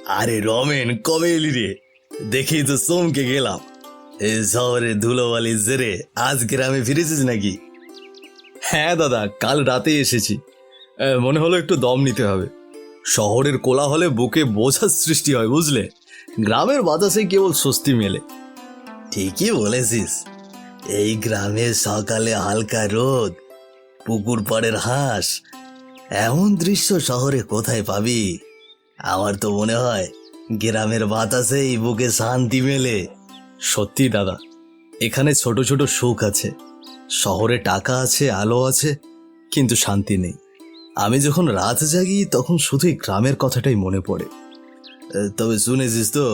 আরে রমেন, কবে এলি রে? দেখেই তো চমকে গেলাম। এই শহরে ধুলোবালি জেরে আজ গ্রামে ফিরেছিস নাকি? হ্যাঁ দাদা, কাল রাতে এসেছি। মনে হলো একটু দম নিতে হবে। শহরের কোলাহলে বুকে বোঝার সৃষ্টি হয়, বুঝলে? গ্রামের বাতাসে কেবল স্বস্তি মেলে। ঠিকই বলেছিস। এই গ্রামের সকালে হালকা রোদ, পুকুর পাড়ের হাঁস, এমন দৃশ্য শহরে কোথায় পাবি? আমার তো মনে হয় গ্রামের বাতাসেই বুকে শান্তি মেলে। সত্যি দাদা, এখানে ছোট ছোট সুখ আছে। শহরে টাকা আছে, আলো আছে, কিন্তু শান্তি নেই। আমি যখন রাত জাগি তখন শুধুই গ্রামের কথাটাই মনে পড়ে। তবে শুনেছিস তো,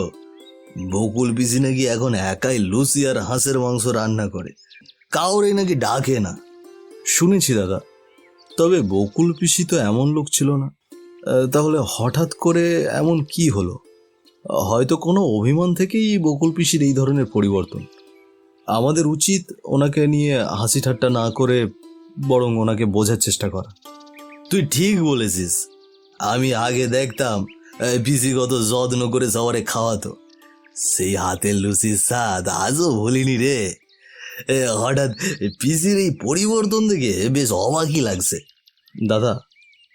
বকুল পিসি নাকি এখন একাই লুচি আর হাঁসের মাংস রান্না করে, কাউরে নাকি ডাকে না। শুনেছি দাদা, তবে বকুল পিসি তো এমন লোক ছিল না। তাহলে হঠাৎ করে এমন কি হলো? হয়তো কোনো অভিমান থেকেই বকুল পিসির এই ধরনের পরিবর্তন। আমাদের উচিত ওনাকে নিয়ে হাসি ঠাট্টা না করে বরং ওনাকে বোঝার চেষ্টা করা। তুই ঠিক বলেছিস। আমি আগে দেখতাম পিসি কত যত্ন করে সবারে খাওয়াতো। সেই হাতের লুচির স্বাদ আজও ভুলিনি রে। হঠাৎ পিসির এই পরিবর্তন দেখে বেশ অবাকই লাগছে। দাদা,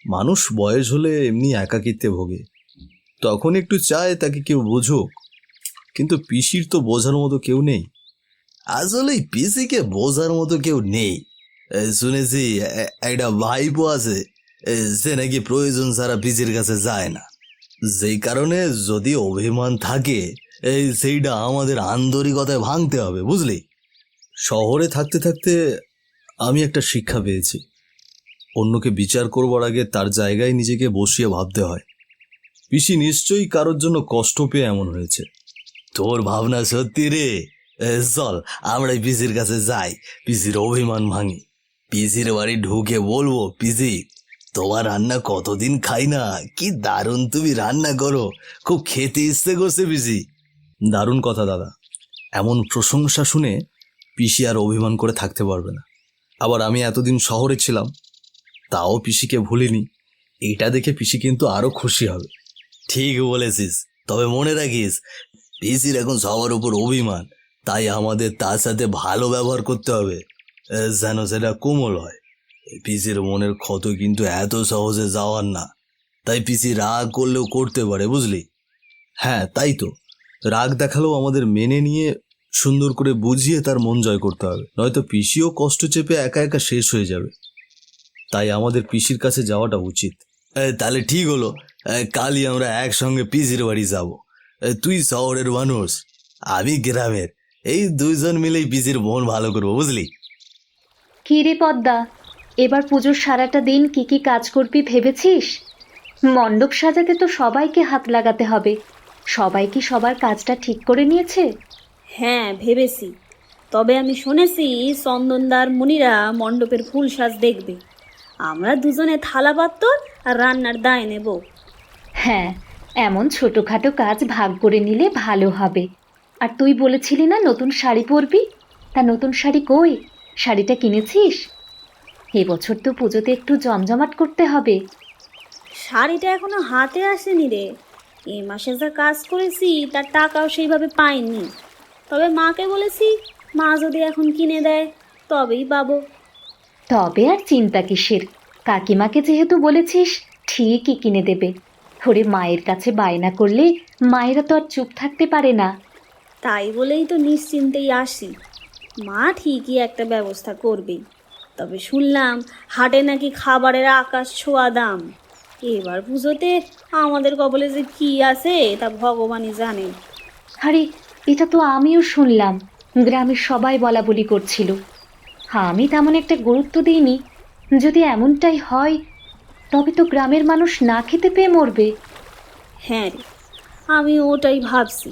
মানুষ বয়স হলে এমনি একাকিত্বে ভোগে, তখন একটু চায় তাকে কেউ বুঝুক। কিন্তু পিসির তো বোঝার মতো কেউ নেই। আসলে পিসিকে বোঝার মতো কেউ নেই। শুনেছি একটা ভাইপো আছে, সে নাকি প্রয়োজন ছাড়া পিসির কাছে যায় না। যেই কারণে যদি অভিমান থাকে, সেইটা আমাদের আন্তরিকতায় ভাঙতে হবে, বুঝলি? শহরে থাকতে থাকতে আমি একটা শিক্ষা পেয়েছি, অন্যকে বিচার করবার আগে তার জায়গায় নিজেকে বসিয়ে ভাবতে হয়। পিসি নিশ্চয়ই কারোর জন্য কষ্ট পেয়ে এমন হয়েছে। তোর ভাবনা সত্যি রে। চল আমরা পিসির কাছে যাই, পিসির অভিমান ভাঙি। পিসির বাড়ি ঢুকে বলবো, পিসি তোমার রান্না কতদিন খাই না, কি দারুণ তুমি রান্না করো, খুব খেতে ইচ্ছে করছে পিসি। দারুণ কথা দাদা। এমন প্রশংসা শুনে পিসি আর অভিমান করে থাকতে পারবে না। আবার আমি এতদিন শহরে ছিলাম, তাও পিসিকে ভুলিনি। এটা দেখে পিসি কিন্তু আরো খুশি হবে। ঠিক বলেছিস। তবে মনে রাখিস, পিসির এখন সবার উপর অভিমান, তাই আমাদের তার সাথে ভালো ব্যবহার করতে হবে, যেন সেটা কোমল হয়। পিসির মনের ক্ষত কিন্তু এত সহজে যাওয়ার না, তাই পিসি রাগ করলেও করতে পারে, বুঝলি? হ্যাঁ তাই তো, রাগ দেখালেও আমাদের মেনে নিয়ে সুন্দর করে বুঝিয়ে তার মন জয় করতে হবে, নয়তো পিসিও কষ্ট চেপে একা একা শেষ হয়ে যাবে। তাই আমাদের পিসির কাছে যাওয়াটা উচিত। তাহলে ঠিক হলো, কালই আমরা একসঙ্গে পিসির বাড়ি যাব। তুই শহরের মানুষ, আমি গ্রামের, এই দুইজন মিলেই পিসির মন ভালো করবো, বুঝলি? কি রে পদ্মা, এবার পুজোর সারাটা দিন কি কি কাজ করবি ভেবেছিস? মণ্ডপ সাজাতে তো সবাইকে হাত লাগাতে হবে। সবাই কি সবার কাজটা ঠিক করে নিয়েছে? হ্যাঁ ভেবেছি। তবে আমি শুনেছি চন্দনদার মুনিরা মণ্ডপের ফুল সাজ দেখবে। আমরা দুজনে থালা পাত্র আর রান্নার দায় নেব। হ্যাঁ, এমন ছোটখাটো কাজ ভাগ করে নিলে ভালো হবে। আর তুই বলেছিলি না নতুন শাড়ি পরবি, তা নতুন শাড়ি কই? শাড়িটা কিনেছিস? এবছর তো পুজোতে একটু জমজমাট করতে হবে। শাড়িটা এখনো হাতে আসেনি রে। এই মাসে যা কাজ করেছি তার টাকাও সেইভাবে পাইনি। তবে মাকে বলেছি, মা যদি এখন কিনে দেয় তবেই পাবো। তবে আর চিন্তা কিসের, কাকিমাকে যেহেতু বলেছিস ঠিকই কিনে দেবে। ওরে মায়ের কাছে বায়না করলে মায়েরা তো আর চুপ থাকতে পারে না। তাই বলেই তো নিশ্চিন্তেই আসি, মা ঠিকই একটা ব্যবস্থা করবেই। তবে শুনলাম হাটে নাকি খাবারের আকাশ ছোঁয়া দাম। এবার পুজোতে আমাদের কবলে যে কি আছে তা ভগবানই জানে। আরে, এটা তো আমিও শুনলাম, গ্রামের সবাই বলা বলি করছিল। আমি তেমন একটা গুরুত্ব দিইনি। যদি এমনটাই হয় তবে তো গ্রামের মানুষ না খেতে পেয়ে মরবে। হ্যাঁ রে, আমি ওটাই ভাবছি।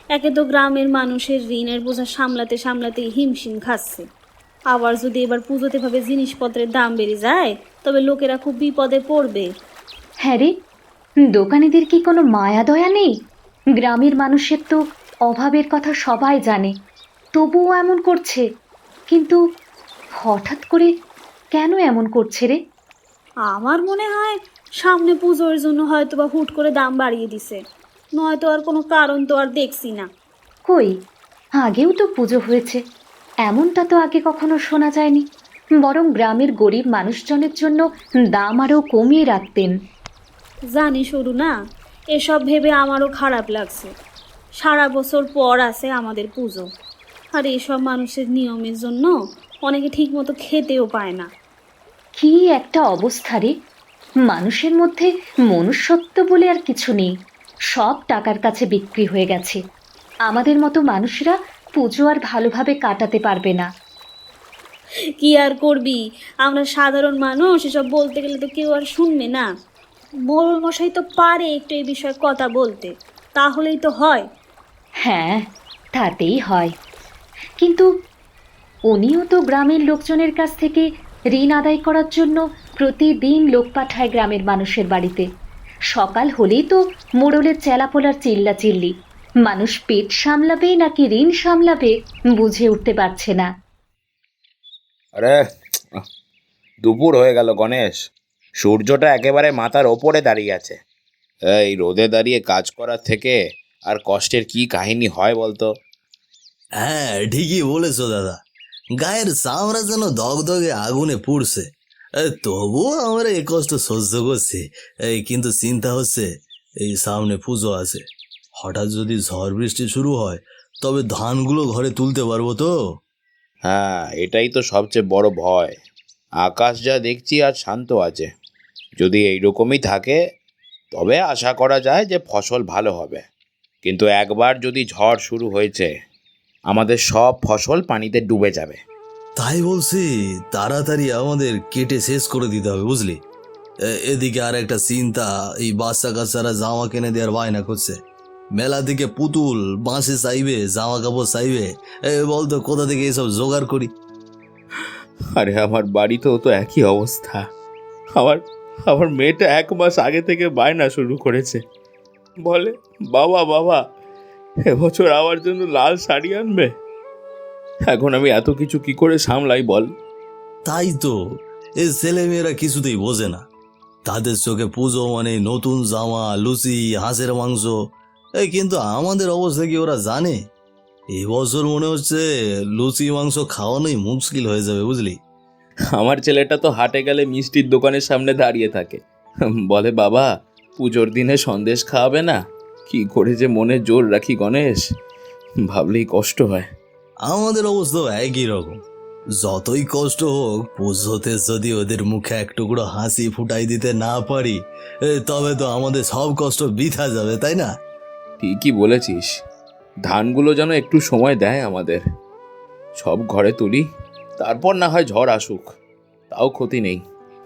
একে তো গ্রামের মানুষের ঋণের বোঝা সামলাতে সামলাতেই হিমশিম খাচ্ছে। আবার যদি এবার পুজোতে ভাবে জিনিসপত্রের দাম বেড়ে যায় তবে লোকেরা খুব বিপদে পড়বে। হ্যাঁ রে, দোকানিদের কি কোনো মায়া দয়া নেই? গ্রামের মানুষের তো অভাবের কথা সবাই জানে, তবুও এমন করছে। কিন্তু হঠাৎ করে কেন এমন করছে রে? আমার মনে হয় সামনে পুজোর জন্য হয়তো বা হুট করে দাম বাড়িয়ে দিছে। নয়তো আর কোনো কারণ তো আর দেখছি না। কই, আগেও তো পুজো হয়েছে, এমনটা তো আগে কখনো শোনা যায়নি। বরং গ্রামের গরিব মানুষজনের জন্য দাম আরও কমিয়ে রাখতেন। জানি সরু না, এসব ভেবে আমারও খারাপ লাগছে। সারা বছর পর আসে আমাদের পুজো, আর এসব মানুষের নিয়মের জন্য অনেকে ঠিকমতো খেতেও পায় না। কি একটা অবস্থা রে! মানুষের মধ্যে মনুষ্যত্ব বলে আর কিছু নেই, সব টাকার কাছে বিক্রি হয়ে গেছে। আমাদের মতো মানুষরা পুজো আর ভালোভাবে কাটাতে পারবে না। কি আর করবি, আমরা সাধারণ মানুষ, এসব বলতে গেলে তো কেউ আর শুনবে না। মোড়ল মশাই তো পারে একটু এই বিষয়ে কথা বলতে, তাহলেই তো হয়। হ্যাঁ, তাতেই হয়। কিন্তু উনিও তো গ্রামের লোকজনের কাছ থেকে ঋণ আদায় করার জন্য প্রতিদিন লোক পাঠায় গ্রামের মানুষের বাড়িতে। সকাল হলেই তো মোড়লের চেলাপোলার চিল্লাচিল্লি। মানুষ পেট সামলাবে নাকি ঋণ সামলাবে বুঝে উঠতে পারছে না। আরে দুপুর হয়ে গেল গণেশ, সূর্যটা একেবারে মাথার ওপরে দাঁড়িয়ে আছে। এই রোদে দাঁড়িয়ে কাজ করার থেকে আর কষ্টের কি কাহিনী হয় বলতো? হ্যাঁ, ঠিকই বলেছো দাদা। গায়ের চামড়া যেন দগদগে আগুনে পুড়ছে। তবুও আমরা এ কষ্ট সহ্য করছি। কিন্তু চিন্তা হচ্ছে, এই সামনে পুজো আছে, হঠাৎ যদি ঝড় বৃষ্টি শুরু হয় তবে ধানগুলো ঘরে তুলতে পারবো তো? হ্যাঁ, এটাই তো সবচেয়ে বড় ভয়। আকাশ যা দেখছি আর শান্ত আছে। যদি এইরকমই থাকে তবে আশা করা যায় যে ফসল ভালো হবে। কিন্তু একবার যদি ঝড় শুরু হয়েছে, আমাদের সব ফসল পানিতে ডুবে যাবে। তাই বলছি, তাড়াতাড়ি আমাদের কেটে শেষ করে দিতে হবে, বুঝলি? এদিকে আর একটা চিন্তা, এই বাচ্চা কাচ্চারা জামা কিনে দেওয়ার বায়না করছে। মেলা থেকে পুতুল বাঁশে চাইবে, জামা কাপড় চাইবে। বলতো কোথা থেকে এসব জোগাড় করি? আরে আমার বাড়িতেও তো একই অবস্থা। আমার আমার মেয়েটা 1 মাস আগে থেকে বায়না শুরু করেছে। বলে, বাবা বাবা, এবছর আমার জন্য লাল শাড়ি আনবে। এখন আমি এত কিছু কি করে সামলাই বল? তাই তো, এই ছেলে মেয়েরা কিছুতেই বোঝে না। তাদের চোখে পুজো মানে নতুন জামা, লুচি, হাঁসের মাংস। কিন্তু আমাদের অবস্থা কি ওরা জানে? এবছর মনে হচ্ছে লুচি মাংস খাওয়ানোই মুশকিল হয়ে যাবে, বুঝলি? আমার ছেলেটা তো হাটে গেলে মিষ্টির দোকানের সামনে দাঁড়িয়ে থাকে। বলে, বাবা, পুজোর দিনে সন্দেশ খাওয়াবে না? কি করে যে মনে জোর রাখি গণেশ, ভাবলেই কষ্ট হয়। আমাদের অবস্থাও একই রকম। যতই কষ্ট হোক, পুজোতে যদি ওদের মুখে এক টুকরো হাসি ফুটাই দিতে না পারি, তবে তো আমাদের সব কষ্ট বৃথা যাবে, তাই না? ঠিকই বলেছিস। ধানগুলো যেন একটু সময় দেয় আমাদের। সব ঘরে তুলি, তারপর না হয় ঝড় আসুক, তাও ক্ষতি নেই।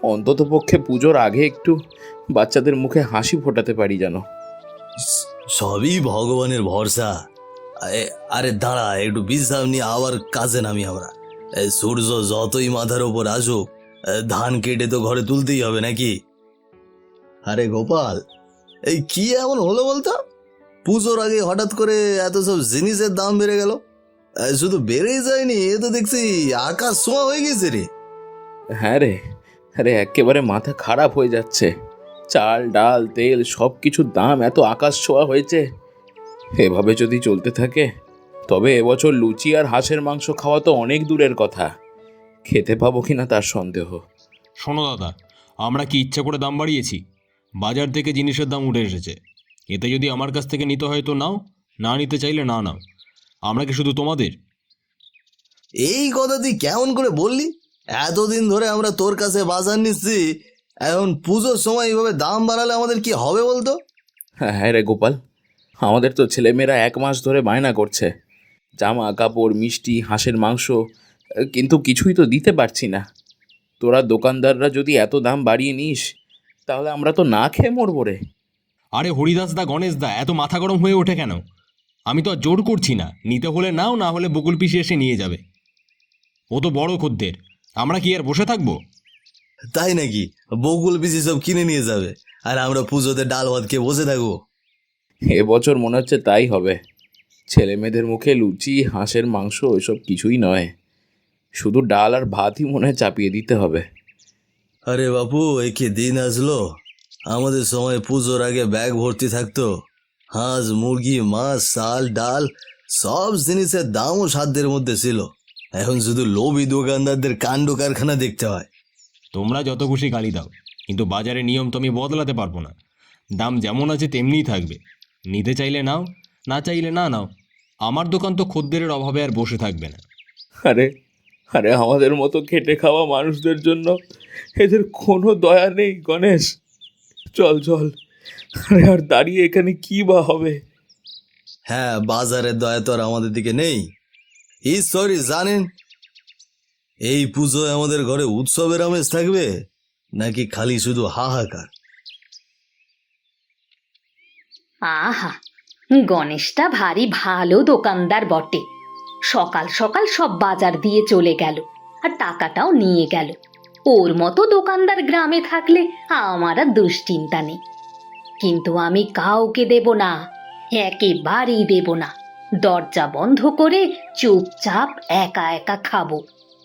অন্তত পক্ষে পুজোর আগে একটু বাচ্চাদের মুখে হাসি ফোটাতে পারি যেন। সবই ভগবানের ভরসা। আরে দাঁড়া, একটু বিশ্রাম নিয়ে আবার কাজে নামি আমরা। সূর্য যতই মাথার ওপর আসুক, ধান কেটে তো ঘরে তুলতেই হবে নাকি? আরে গোপাল, এই কি এমন হলো বলতো? পুজোর আগে হঠাৎ করে এত সব জিনিসের দাম বেড়ে গেল। শুধু বেড়েই যায়নি, এ তো দেখছি আকাশ ছোঁয়া হয়ে গেছে রে। হ্যাঁ রে, আরে একেবারে মাথা খারাপ হয়ে যাচ্ছে। চাল, ডাল, তেল সব কিছুর দাম এত আকাশ ছোঁয়া হয়েছে। এভাবে যদি চলতে থাকে তবে এবছর লুচি আর হাঁসের মাংস খাওয়া তো অনেক দূরের কথা। খেতে পাবো কিনা তার সন্দেহ। শোনো দাদা, আমরা কি ইচ্ছা করে দাম বাড়িয়েছি? বাজার থেকে জিনিসের দাম উঠে এসেছে। এতে যদি আমার কাছ থেকে নিতে হয় তো নাও, না নিতে চাইলে না নাও। আমরা কি শুধু তোমাদের? এই কথা তুই কেমন করে বললি? এতদিন ধরে আমরা তোর কাছে বাজার নিচ্ছি, এখন পুজোর সময় এইভাবে দাম বাড়ালে আমাদের কি হবে বলতো? হ্যাঁ রে গোপাল, আমাদের তো ছেলেমেয়েরা 1 মাস ধরে বায়না করছে জামা কাপড়, মিষ্টি, হাঁসের মাংস, কিন্তু কিছুই তো দিতে পারছি না। তোরা দোকানদাররা যদি এত দাম বাড়িয়ে নিস তাহলে আমরা তো না খেয়ে মরবো রে। আরে হরিদাস দা, গণেশ দা, এত মাথা গরম হয়ে ওঠে কেন? আমি তো আর জোর করছি না, নিতে হলে নাও, না হলে বকুল পিসি এসে নিয়ে যাবে। ও তো বড় খদ্দের, আমরা কি আর বসে থাকবো? তাই নাকি? বকুল পিসি সব কিনে নিয়ে যাবে আর আমরা পুজোতে ডাল ভাত খেয়ে বসে থাকবো? এবছর মনে হচ্ছে তাই হবে। ছেলে মেয়েদের মুখে লুচি, হাঁসের মাংস এসব কিছুই নয়, শুধু ডাল আর ভাতই মনে হয় চাপিয়ে দিতে হবে। আরে বাপু, এ কি দিন আসলো! আমাদের সময় পুজোর আগে ব্যাগ ভর্তি থাকতো, হাঁস, মুরগি, মাছ, চাল, ডাল সব জিনিসের দামও সাধ্যের মধ্যে ছিল। এখন শুধু লোভী দোকানদারদের কাণ্ড কারখানা দেখতে হয়। তোমরা যত খুশি গালি দাও, কিন্তু বাজারের নিয়ম তো আমি বদলাতে পারবো না। দাম যেমন আছে তেমনিই থাকবে। নিতে চাইলে নাও, না চাইলে না নাও। আমার দোকান তো খদ্দেরের অভাবে আর বসে থাকবে না। আরে আরে আমাদের মতো খেটে খাওয়া মানুষদের জন্য এদের কোনো দয়া নেই গণেশ। চল চল, আরে আর দাঁড়িয়ে এখানে কি বা হবে? হ্যাঁ, বাজারের দয়া তো আর আমাদের দিকে নেই। ঈশ্বরই জানেন এই পুজোয় আমাদের ঘরে উৎসবের আমেজ থাকবে নাকি খালি শুধু হাহাকার। আহা, গণেশটা ভারী ভালো দোকানদার বটে। সকাল সকাল সব বাজার দিয়ে চলে গেল, আর টাকাটাও নিয়ে গেল। ওর মতো দোকানদার গ্রামে থাকলে আমার আর দুশ্চিন্তা নেই। কিন্তু আমি কাউকে দেব না, একেবারেই দেব না। দরজা বন্ধ করে চুপচাপ একা একা খাবো।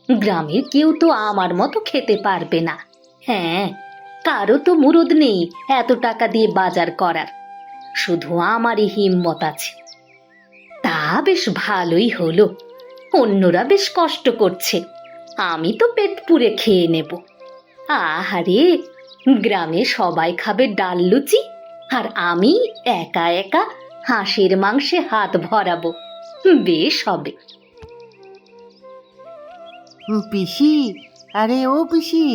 গ্রামের কেউ তো আমার মতো খেতে পারবে না। হ্যাঁ, কারো তো মুরদ নেই এত টাকা দিয়ে বাজার করার। শুধু আমারই হিম্মত আছে। তা বেশ ভালোই হলো, অন্যরা বেশ কষ্ট করছে, আমি তো পেট পুরে খেয়ে নেব। আহারে, গ্রামে সবাই খাবে ডাল লুচি, আর আমি একা একা হাঁসের মাংসে হাত ভরাবো। বেশ হবে। পিসি, আরে ও পিসি,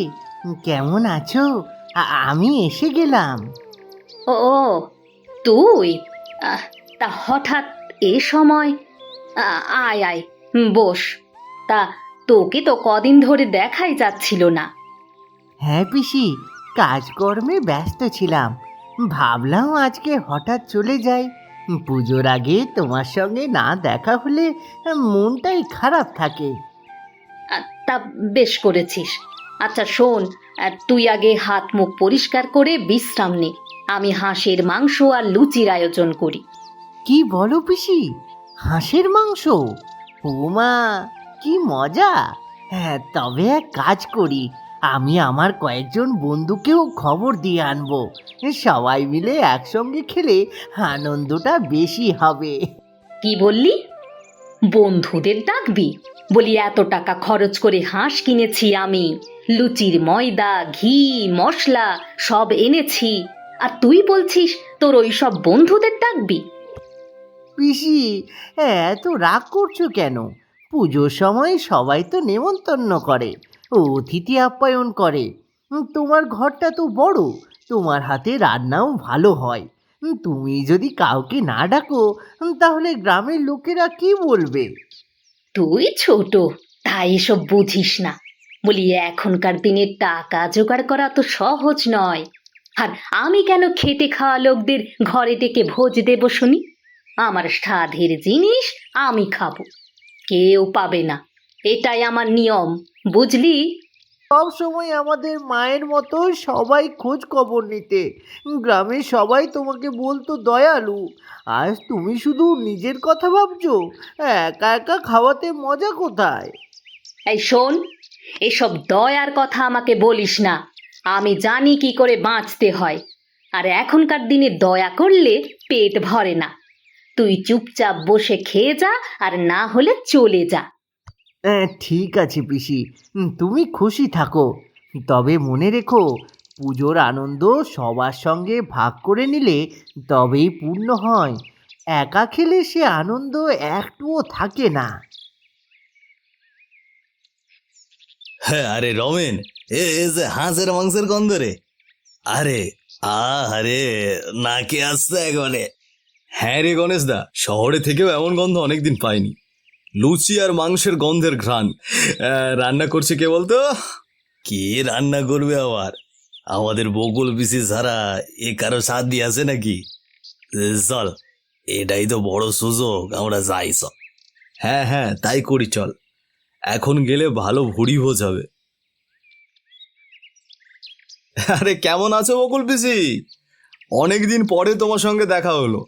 কেমন আছো? আমি এসে গেলাম। ও তুই? তা হঠাৎ এ সময়? আয় আয়, বস। তা তোকে তো কদিন ধরে দেখাই যাচ্ছিল না। হ্যাঁ পিসি, কাজকর্মে ব্যস্ত ছিলাম। ভাবলাম আজকে হঠাৎ চলে যাই। পুজোর আগে তোমার সঙ্গে না দেখা হলে মনটাই খারাপ থাকে। তা বেশ করেছিস। আচ্ছা শোন, তুই আগে হাত মুখ পরিষ্কার করে বিশ্রাম নে। আমি হাঁসের মাংস আর লুচির আয়োজন করি। কি বলো পিসি, হাঁসের মাংস? ও মা, কি মজা! হ্যাঁ, তবে এক কাজ করি, আমি আমার কয়েকজন বন্ধুকেও খবর দিয়ে আনবো। সবাই মিলে একসঙ্গে খেলে আনন্দটা বেশি হবে। কি বললি? বন্ধুদের ডাকবি? বলি এত টাকা খরচ করে হাঁস কিনেছি আমি, লুচির ময়দা, ঘি, মশলা সব এনেছি, আর তুই বলছিস তোর ওই সব বন্ধুদের ডাকবি? পিসি, এত রাগ করছো কেন? পুজোর সময় সবাই তো নেমন্তন্ন করে, অতিথি আপ্যায়ন করে। তোমার ঘরটা তো বড়, তোমার হাতে রান্নাও ভালো হয়। তুমি যদি কাউকে না ডাকো তাহলে গ্রামের লোকেরা কি বলবে? তুই ছোট, তাই এসব বুঝিস না। বলি এখনকার দিনে টাকা জোগাড় করা তো সহজ নয়। আর আমি কেন খেটে খাওয়া লোকদের ঘরে ডেকে ভোজ দেব শুনি? আমার সাধের জিনিস আমি খাবো, কেউ পাবে না। এটাই আমার নিয়ম, বুঝলি? সব সময় আমাদের মায়ের মতো সবাই খোঁজ খবর নিতে। গ্রামের সবাই তোমাকে বলতো দয়ালু। আজ তুমি শুধু নিজের কথা ভাবছো। একা একা খাওয়াতে মজা কোথায়? এই শোন, এসব দয়ার কথা আমাকে বলিস না। আমি জানি কি করে বাঁচতে হয়। আর এখনকার দিনে দয়া করলে পেট ভরে না। তুই চুপচাপ বসে খেয়ে যা, আর না হলে চলে যা। ঠিক আছে পিসি, তুমি খুশি থাকো। তবে মনে রেখো, পুজোর আনন্দ সবার সঙ্গে ভাগ করে নিলে তবেই পূর্ণ হয়। একা খেলে সে আনন্দ একটুও থাকে না। হ্যাঁ, আরে রমেন, এ যে হাঁসের মাংসের গন্ধ রে। আরে আরে, নাকে আসছে একবারে। হ্যাঁ রে গণেশ দা, শহরে থেকেও এমন গন্ধ অনেকদিন পাইনি। লুচি আর মাংসের গন্ধের ঘ্রাণ। রান্না করছে কে বলতো? কে রান্না করবে আবার? আমাদের বকুল পিসি ছাড়া এ কারো স্বাদ দিয়ে আছে নাকি? চল, এটাই তো বড় সুযোগ, আমরা যাই সব। হ্যাঁ হ্যাঁ, তাই করি, চল। এখন গেলে ভালো ভুড়ি ভোজ হবে। আরে কেমন আছো বকুল পিসি? অনেকদিন পরে তোমার সঙ্গে দেখা হলো।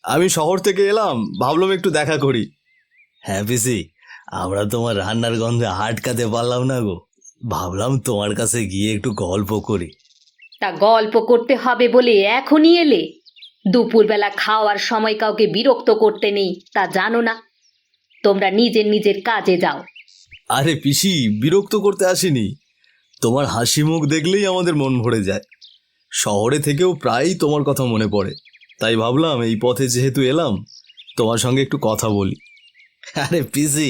আমি শহর থেকে এলাম, ভাবলাম একটু দেখা করি। হ্যাঁ পিসি, আমরা তোমার রান্নার গন্ধে আটকাতে পারলাম না গো। ভাবলাম তোমার কাছে গিয়ে একটু গল্প করি। তা গল্প করতে হবে বলে এখনই এলে? দুপুরবেলা খাওয়ার সময় কাউকে বিরক্ত করতে নেই, তা জানো না? তোমরা নিজের নিজের কাজে যাও। আরে পিসি, বিরক্ত করতে আসিনি। তোমার হাসি মুখ দেখলেই আমাদের মন ভরে যায়। শহরে থেকেও প্রায়ই তোমার কথা মনে পড়ে, তাই ভাবলাম এই পথে যেহেতু এলাম তোমার সঙ্গে একটু কথা বলি। আরে পিসি,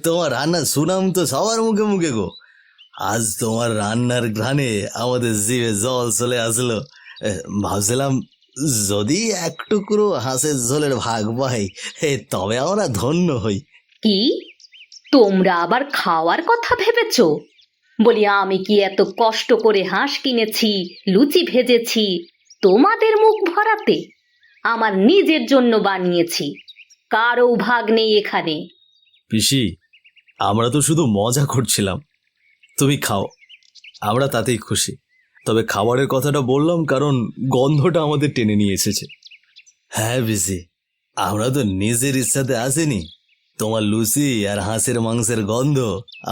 তোমার রান্নার সুনাম তো সবার মুখে মুখে গো। আজ তোমার রান্নার ঘ্রাণে আমাদের জিভে জল চলে আসলো। ভাবছিলাম যদি এক টুকরো হাঁসের ঝোলের ভাগ পাই, তবে আমরা ধন্য হই। কি, তোমরা আবার খাওয়ার কথা ভেবেছো? বলি, আমি কি এত কষ্ট করে হাঁস কিনেছি, লুচি ভেজেছি তোমাদের মুখ ভরাতে? আমার নিজের জন্য বানিয়েছি, কারও ভাগ নেই এখানে। পিসি, আমরা তো শুধু মজা করছিলাম। তুমি খাও, আমরা তাতেই খুশি। তবে খাবারের কথাটা বললাম কারণ গন্ধটা আমাদের টেনে নিয়ে এসেছে। হ্যাঁ পিসি, আমরা তো নিজের ইচ্ছাতে আসিনি। তোমার লুচি আর হাঁসের মাংসের গন্ধ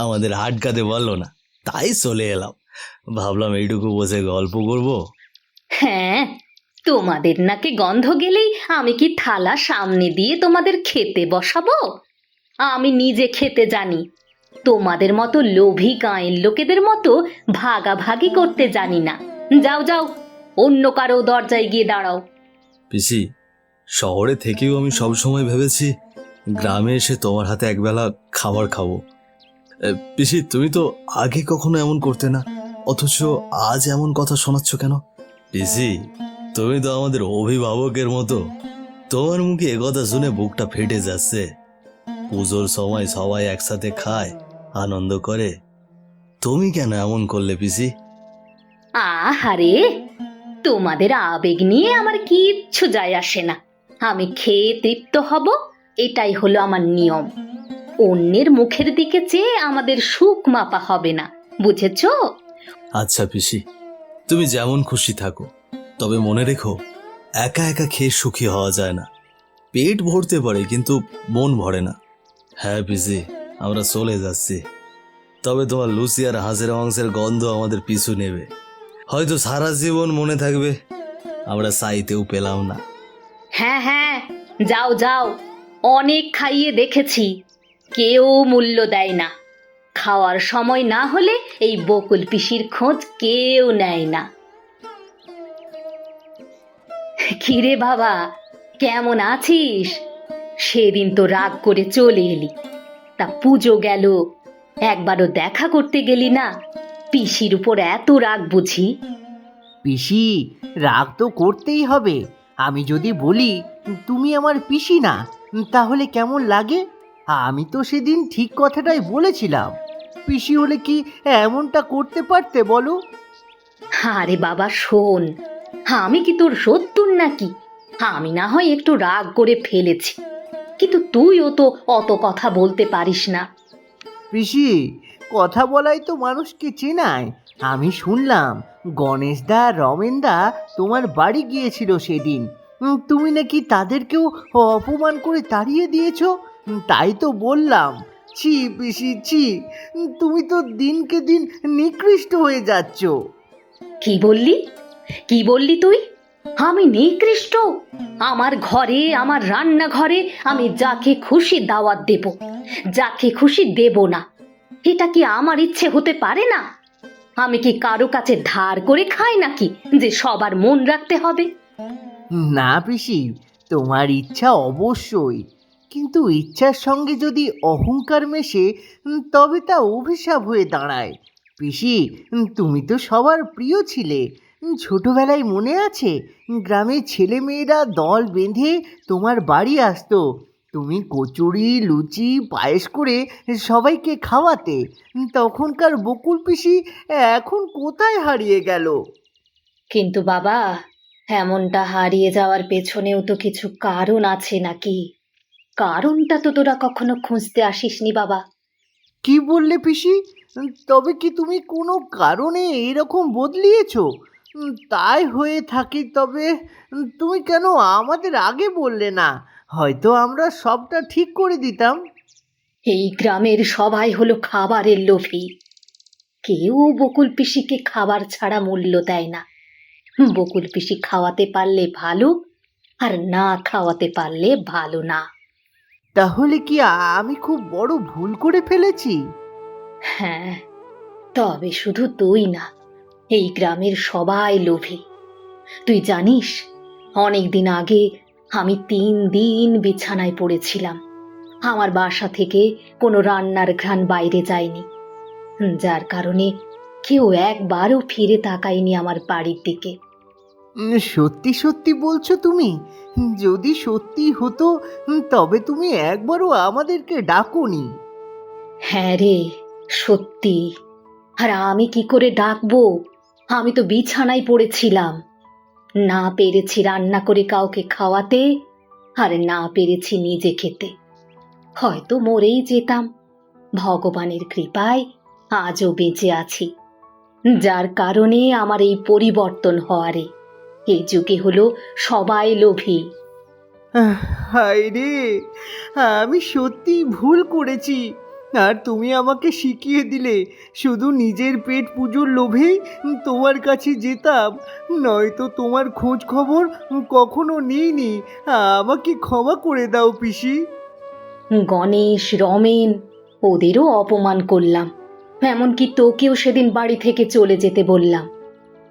আমাদের আটকাতে পারলো না, তাই চলে এলাম। ভাবলাম এইটুকু বসে গল্প করব। হ্যাঁ, তোমাদের নাকে গন্ধ গেলেই আমি কি থালা সামনে দিয়ে তোমাদের খেতে বসাবো? আমি নিজে খেতে জানি, তোমাদের মতো লোভী গাঁয়ের লোকেদের মতো ভাগাভাগি করতে জানি না। যাও যাও, অন্য কারো দরজায় গিয়ে দাঁড়াও। পিসি, শহরে থেকেও আমি সবসময় ভেবেছি গ্রামে এসে তোমার হাতে একবেলা খাবার খাবো। পিসি, তুমি তো আগে কখনো এমন করতে না, অথচ আজ এমন কথা শোনাচ্ছ কেন? পিসি, তুমি তো আমাদের অভিভাবকের মতো। তোমার মুখে একথা শুনে বুকটা ফেটে যাচ্ছে। পুজোর সময় সবাই একসাথে খায়, আনন্দ করে, তুমি কেন এমন করলে পিসি? আহারে, তোমাদের আবেগ নিয়ে আমার কিচ্ছু যায় আসে না। আমি খেয়ে তৃপ্ত হব, এটাই হলো আমার নিয়ম। অন্যের মুখের দিকে চেয়ে আমাদের সুখ মাপা হবে না, বুঝেছো? আচ্ছা পিসি, তুমি যেমন খুশি থাকো, তবে মনে রেখো একা একা খেয়ে সুখী হওয়া যায় না। পেট ভরতে পারে কিন্তু মন ভরে না। হ্যাঁ পিসি, আমরা চলে যাচ্ছি, তবে তোমার লুচি আর হাঁসের মাংসের গন্ধ আমাদের পিছু নেবে। হয়তো সারা জীবন মনে থাকবে, আমরা চাইতেও পেলাম না। হ্যাঁ হ্যাঁ, যাও যাও, অনেক খাইয়ে দেখেছি, কেউ মূল্য দেয় না। খাওয়ার সময় না হলে এই বকুল পিসির খোঁজ কেউ নেয় না। কিরে বাবা, কেমন আছিস? সেদিন তো রাগ করে চলে এলি, তা পুজো গেল, একবারও দেখা করতে গেলি না। পিসির উপর এত রাগ বুঝি? পিসি, রাগ তো করতেই হবে। আমি যদি বলি তুমি আমার পিসি না, তাহলে কেমন লাগে? আমি তো সেদিন ঠিক কথাটাই বলেছিলাম। পিসি হলে কি এমনটা করতে পারতে বলো? আরে বাবা শোন, আমি কি তোর শত্রুর নাকি? আমি না হয় একটু রাগ করে ফেলেছি, কিন্তু তুইও তো অত কথা বলতে পারিস না। পিসি, কথা বলাই তো মানুষকে চেনায়। আমি শুনলাম গণেশদা রমেনদা তোমার বাড়ি গিয়েছিল সেদিন। তুমি নাকি তাদেরকেও অপমান করে তাড়িয়ে দিয়েছো। তাই তো বললাম, ছি পিসি ছি, তুমি তো দিনকে দিন নিকৃষ্ট হয়ে যাচ্ছ। কি বললি? কি বললি তুই? আমি নিকৃষ্ট? আমার ঘরে, আমার রান্নাঘরে আমি যাকে খুশি দাওয়াত দেব, যাকে খুশি দেব না, এটা কি আমার ইচ্ছে হতে পারে না? আমি কি কারো কাছে ধার করে খাই নাকি যে সবার মন রাখতে হবে? না পিসি, তোমার ইচ্ছা অবশ্যই, কিন্তু ইচ্ছার সঙ্গে যদি অহংকার মেশে তবে তা অভিশাপ হয়ে দাঁড়ায়। পিসি, তুমি তো সবার প্রিয় ছিলে। ছোটবেলায় মনে আছে গ্রামের ছেলেমেয়েরা দল বেঁধে তোমার বাড়ি আসতো, তুমি কচুরি লুচি পায়েস করে সবাইকে খাওয়াতে। তখনকার বকুল পিসি এখন কোথায় হারিয়ে গেল? কিন্তু বাবা, এমনটা হারিয়ে যাওয়ার পেছনেও তো কিছু কারণ আছে নাকি? কারণটা তো তোরা কখনো খুঁজতে আসিসনি বাবা। কি বললে পিসি? তবে কি তুমি কোনো কারণে এরকম বদলিয়েছো? তাই হয়ে থাকি তবে তুমি কেন আমাদের আগে বললে না? হয়তো আমরা সবটা ঠিক করে দিতাম। এই গ্রামের সবাই হলো খাবারের লোভী, কেউ বকুল পিসিকে খাবার ছাড়া মূল্য দেয় না। বকুল পিসি খাওয়াতে পারলে ভালো, আর না খাওয়াতে পারলে ভালো না। তাহলে কি আমি খুব বড় ভুল করে ফেলেছি? হ্যাঁ, তবে শুধু তুই না, এই গ্রামের সবাই লোভী। তুই জানিস, অনেক দিন আগে আমি 3 দিন বিছানায় পড়েছিলাম। আমার বাসা থেকে কোনো রান্নার ঘ্রাণ বাইরে যায়নি, যার কারণে কেউ একবারও ফিরে তাকায়নি আমার বাড়ির দিকে। সত্যি সত্যি বলছো তুমি? যদি সত্যি হতো তবে তুমি একবারও আমাদেরকে ডাকোনি। হ্যাঁ রে, সত্যি। আর আমি কি করে ডাকবো? আমি তো বিছানায় পড়েছিলাম। না পেরেছি রান্না করে কাউকে খাওয়াতে, আর না পেরেছি নিজে খেতে। হয়তো মরেই যেতাম। ভগবানের কৃপায় আজও বেঁচে আছি, যার কারণে আমার এই পরিবর্তন হওয়ারে। এই যুগে হলো সবাই লোভী। হায় রে, আমি সত্যি ভুল করেছি। আর তুমি আমাকে শিখিয়ে দিলে শুধু নিজের পেট পুজোর লোভেই তোমার কাছে যেতাম, নয়তো তোমার খোঁজ খবর কখনো নিইনি। আমাকে ক্ষমা করে দাও পিসি। গণেশ, রমেন, ওদেরও অপমান করলাম। এমনকি তোকেও সেদিন বাড়ি থেকে চলে যেতে বললাম।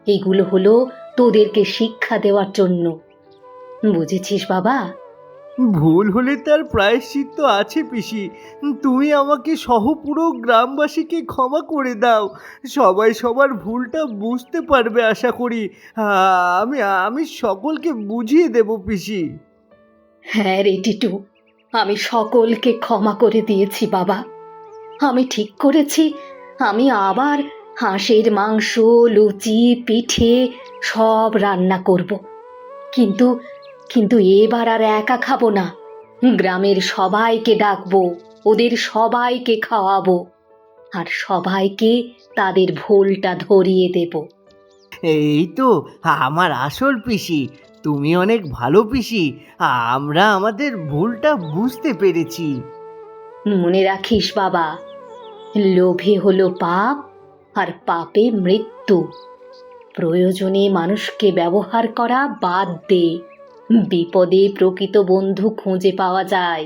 এগুলো হলো তোদেরকে শিক্ষা দেওয়ার জন্য। বুঝেছিস বাবা? ভুল হলে তার প্রায়শ্চিত্ত আছে পিসি। তুমি আমাকে সহ পুরো গ্রামবাসীকে ক্ষমা করে দাও। সবাই সবার ভুলটা বুঝতে পারবে আশা করি। আমি আমি সকলকে বুঝিয়ে দেব পিসি। হ্যাঁ রে টিটু, আমি সকলকে ক্ষমা করে দিয়েছি বাবা। আমি ঠিক করেছি, আমি আবার হাঁসের মাংস, লুচি, পিঠে সব রান্না করব। কিন্তু কিন্তু এবার আর একা খাবো না। গ্রামের সবাইকে ডাকবো, ওদের সবাইকে খাওয়াবো, আর সবাইকে তাদের ভুলটা ধরিয়ে দেব। এই তো আমার আসল পিসি। তুমি অনেক ভালো পিসি। আমরা আমাদের ভুলটা বুঝতে পেরেছি। মনে রাখিস বাবা, লোভে হলো পাপ, আর পাপে মৃত্যু। প্রয়োজনে মানুষকে ব্যবহার করা বাদ দে। বিপদে প্রকৃত বন্ধু খুঁজে পাওয়া যায়।